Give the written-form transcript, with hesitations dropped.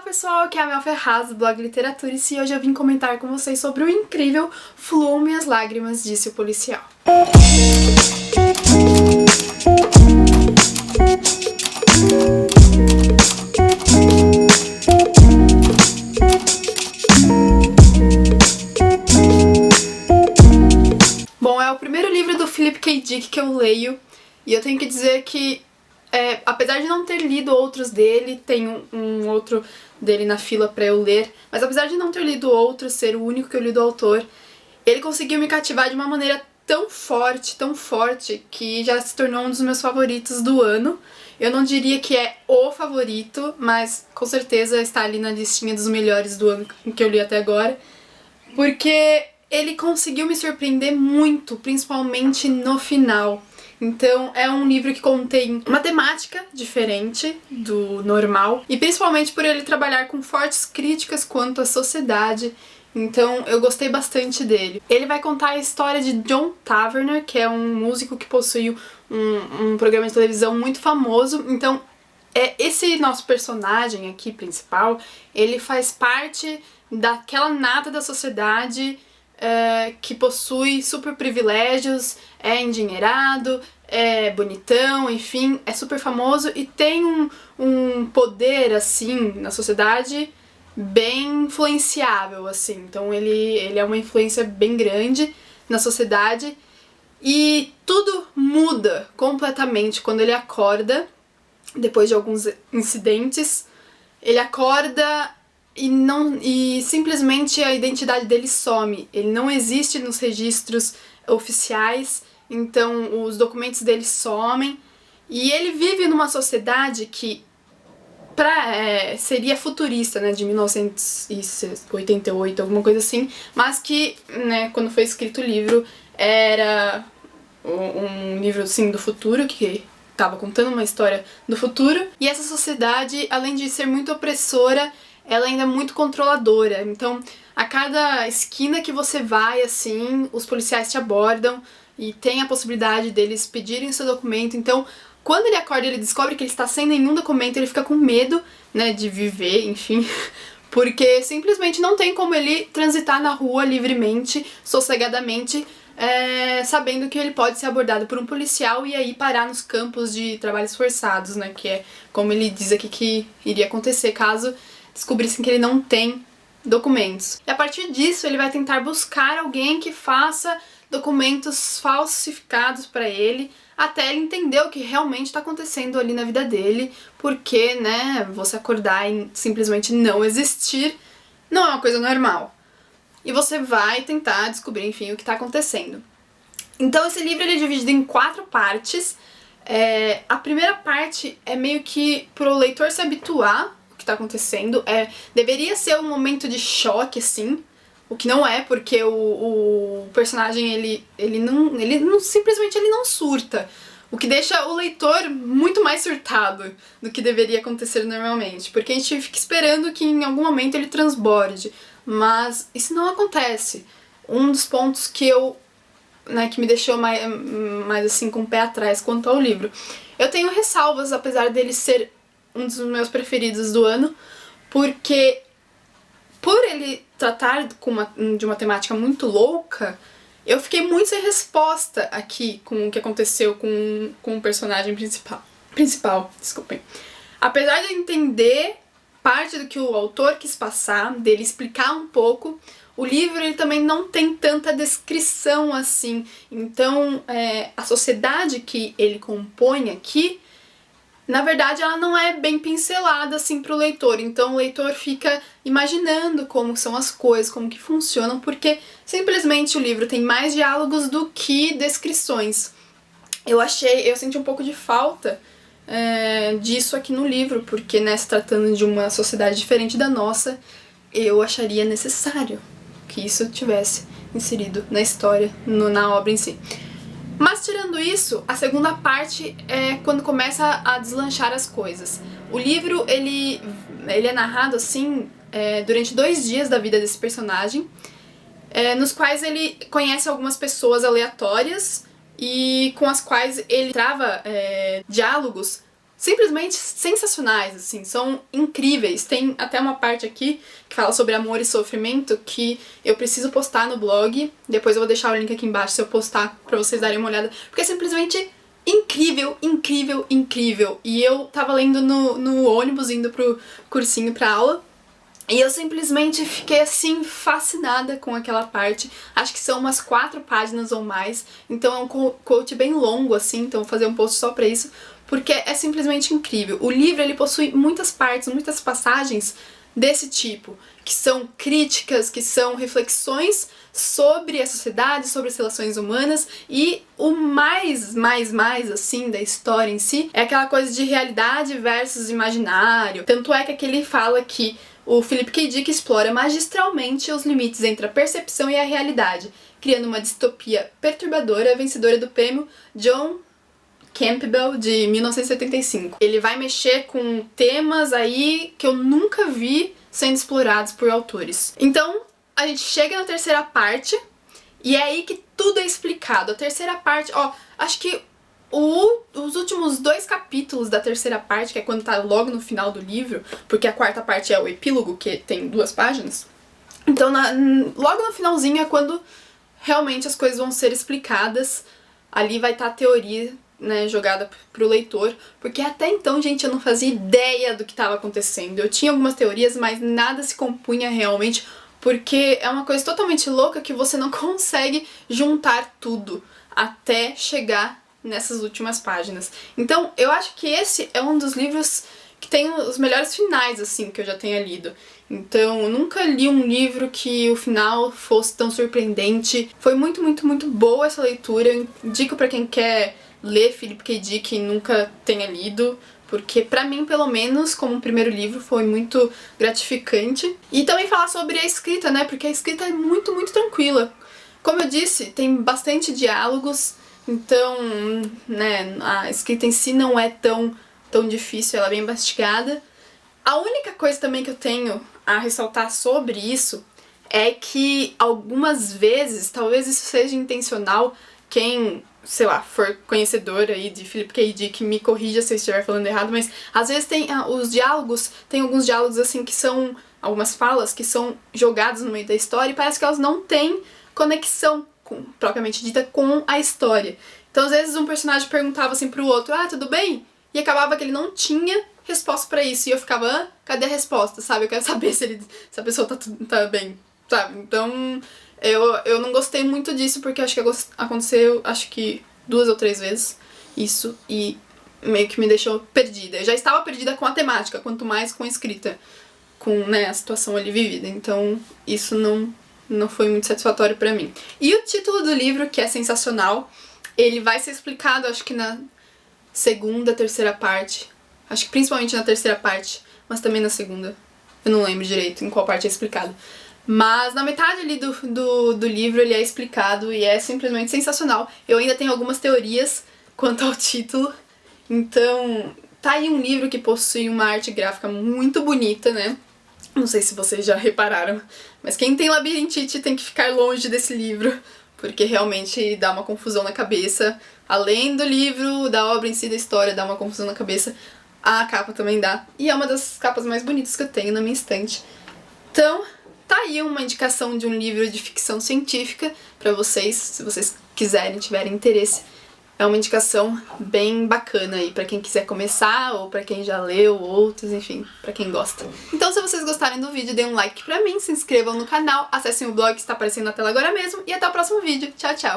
pessoal, aqui é a Mel Ferraz do blog Literatura e hoje eu vim comentar com vocês sobre o incrível Fluam Minhas Lágrimas, disse o policial. Bom, é o primeiro livro do Philip K. Dick que eu leio e eu tenho que dizer que apesar de não ter lido outros dele, tem um outro dele na fila pra eu ler, mas apesar de não ter lido outro, ser o único que eu li do autor, ele conseguiu me cativar de uma maneira tão forte, que já se tornou um dos meus favoritos do ano. Eu não diria que é o favorito, mas com certeza está ali na listinha dos melhores do ano que eu li até agora, porque ele conseguiu me surpreender muito, principalmente no final. Então é um livro que contém uma temática diferente do normal e principalmente por ele trabalhar com fortes críticas quanto à sociedade, então eu gostei bastante dele. Ele vai contar a história de John Taverner, que é um músico que possui um programa de televisão muito famoso. Então esse nosso personagem aqui principal, ele faz parte daquela nata da sociedade que possui super privilégios, é endinheirado, é bonitão, enfim, é super famoso e tem um poder, assim, na sociedade bem influenciável, assim. Então ele é uma influência bem grande na sociedade e tudo muda completamente quando ele acorda, depois de alguns incidentes. Ele acorda e simplesmente a identidade dele some. Ele não existe nos registros oficiais, então os documentos dele somem. E ele vive numa sociedade que seria futurista, né, de 1988, alguma coisa assim, mas que, né, quando foi escrito o livro, era um livro, assim, do futuro, que estava contando uma história do futuro. E essa sociedade, além de ser muito opressora, ela ainda é muito controladora. Então, a cada esquina que você vai, assim, os policiais te abordam e tem a possibilidade deles pedirem o seu documento. Então, quando ele acorda e ele descobre que ele está sem nenhum documento, ele fica com medo, né, de viver, enfim, porque simplesmente não tem como ele transitar na rua livremente, sossegadamente, sabendo que ele pode ser abordado por um policial e aí parar nos campos de trabalhos forçados, né, que é como ele diz aqui que iria acontecer caso descobrissem que ele não tem documentos. E a partir disso ele vai tentar buscar alguém que faça documentos falsificados para ele, até ele entender o que realmente está acontecendo ali na vida dele, porque, né, você acordar e simplesmente não existir não é uma coisa normal. E você vai tentar descobrir, enfim, o que está acontecendo. Então esse livro ele é dividido em 4 partes. A primeira parte é meio que pro leitor se habituar tá acontecendo, deveria ser um momento de choque, assim, o que não é, porque o personagem, ele não simplesmente ele não surta, o que deixa o leitor muito mais surtado do que deveria acontecer normalmente, porque a gente fica esperando que em algum momento ele transborde, mas isso não acontece. Um dos pontos que que me deixou mais assim com o pé atrás quanto ao livro. Eu tenho ressalvas, apesar dele ser um dos meus preferidos do ano, porque por ele tratar de uma temática muito louca, eu fiquei muito sem resposta aqui com o que aconteceu com o personagem principal, desculpem. Apesar de eu entender parte do que o autor quis passar, dele explicar um pouco, o livro ele também não tem tanta descrição assim, então a sociedade que ele compõe aqui, na verdade, ela não é bem pincelada assim pro leitor, então o leitor fica imaginando como são as coisas, como que funcionam, porque simplesmente o livro tem mais diálogos do que descrições. Eu senti um pouco de falta disso aqui no livro, porque, né, se tratando de uma sociedade diferente da nossa, eu acharia necessário que isso tivesse inserido na história, na obra em si. Mas tirando isso, a segunda parte é quando começa a deslanchar as coisas. O livro, ele é narrado assim, durante 2 dias da vida desse personagem, nos quais ele conhece algumas pessoas aleatórias e com as quais ele trava diálogos simplesmente sensacionais, assim, são incríveis. Tem até uma parte aqui que fala sobre amor e sofrimento que eu preciso postar no blog, depois eu vou deixar o link aqui embaixo se eu postar pra vocês darem uma olhada, porque é simplesmente incrível, incrível, incrível. E eu tava lendo no ônibus indo pro cursinho, pra aula, e eu simplesmente fiquei assim, fascinada com aquela parte. Acho que são umas 4 páginas ou mais, então é um quote bem longo assim, então vou fazer um post só pra isso, porque é simplesmente incrível. O livro, ele possui muitas partes, muitas passagens desse tipo, que são críticas, que são reflexões sobre a sociedade, sobre as relações humanas, e o mais, assim, da história em si, é aquela coisa de realidade versus imaginário. Tanto é que aqui ele fala que o Philip K. Dick explora magistralmente os limites entre a percepção e a realidade, criando uma distopia perturbadora, vencedora do prêmio John Campbell de 1975. Ele vai mexer com temas aí que eu nunca vi sendo explorados por autores. Então, a gente chega na terceira parte e é aí que tudo é explicado. A terceira parte, ó, acho que os últimos 2 capítulos da terceira parte, que é quando tá logo no final do livro, porque a quarta parte é o epílogo, que tem 2 páginas. Então, logo no finalzinho é quando realmente as coisas vão ser explicadas. Ali vai estar a teoria, né, jogada pro leitor, porque até então, gente, eu não fazia ideia do que estava acontecendo. Eu tinha algumas teorias, mas nada se compunha realmente, porque é uma coisa totalmente louca que você não consegue juntar tudo até chegar nessas últimas páginas. Então, eu acho que esse é um dos livros que tem os melhores finais, assim, que eu já tenha lido. Então, eu nunca li um livro que o final fosse tão surpreendente. Foi muito, muito, muito boa essa leitura. Eu indico pra quem quer ler Philip K. Dick e nunca tenha lido, porque pra mim, pelo menos, como um primeiro livro, foi muito gratificante. E também falar sobre a escrita, né, porque a escrita é muito, muito tranquila. Como eu disse, tem bastante diálogos, então, né, a escrita em si não é tão difícil, ela é bem mastigada. A única coisa também que eu tenho a ressaltar sobre isso é que algumas vezes, talvez isso seja intencional, quem, sei lá, for conhecedor aí de Philip K. Dick, me corrija se eu estiver falando errado, mas às vezes tem os diálogos, tem alguns diálogos assim que são, algumas falas que são jogadas no meio da história e parece que elas não têm conexão, propriamente dita, com a história. Então às vezes um personagem perguntava assim pro outro, ah, tudo bem? E acabava que ele não tinha resposta pra isso, e eu ficava, ah, cadê a resposta, sabe? Eu quero saber se a pessoa tá bem, sabe? Então eu não gostei muito disso, porque acho que aconteceu, acho que 2 ou 3 vezes isso, e meio que me deixou perdida. Eu já estava perdida com a temática, quanto mais com a escrita, com, né, a situação ali vivida. Então isso não foi muito satisfatório pra mim. E o título do livro, que é sensacional, ele vai ser explicado, acho que na segunda, terceira parte. Acho que principalmente na terceira parte, mas também na segunda. Eu não lembro direito em qual parte é explicado. Mas na metade ali do livro ele é explicado e é simplesmente sensacional. Eu ainda tenho algumas teorias quanto ao título. Então, tá aí um livro que possui uma arte gráfica muito bonita, né? Não sei se vocês já repararam, mas quem tem labirintite tem que ficar longe desse livro, porque realmente dá uma confusão na cabeça. Além do livro, da obra em si, da história, dá uma confusão na cabeça, a capa também dá. E é uma das capas mais bonitas que eu tenho na minha estante. Então, tá aí uma indicação de um livro de ficção científica pra vocês, se vocês quiserem, tiverem interesse. É uma indicação bem bacana aí pra quem quiser começar, ou pra quem já leu outros, enfim, pra quem gosta. Então, se vocês gostarem do vídeo, deem um like pra mim, se inscrevam no canal, acessem o blog que está aparecendo na tela agora mesmo, e até o próximo vídeo. Tchau, tchau!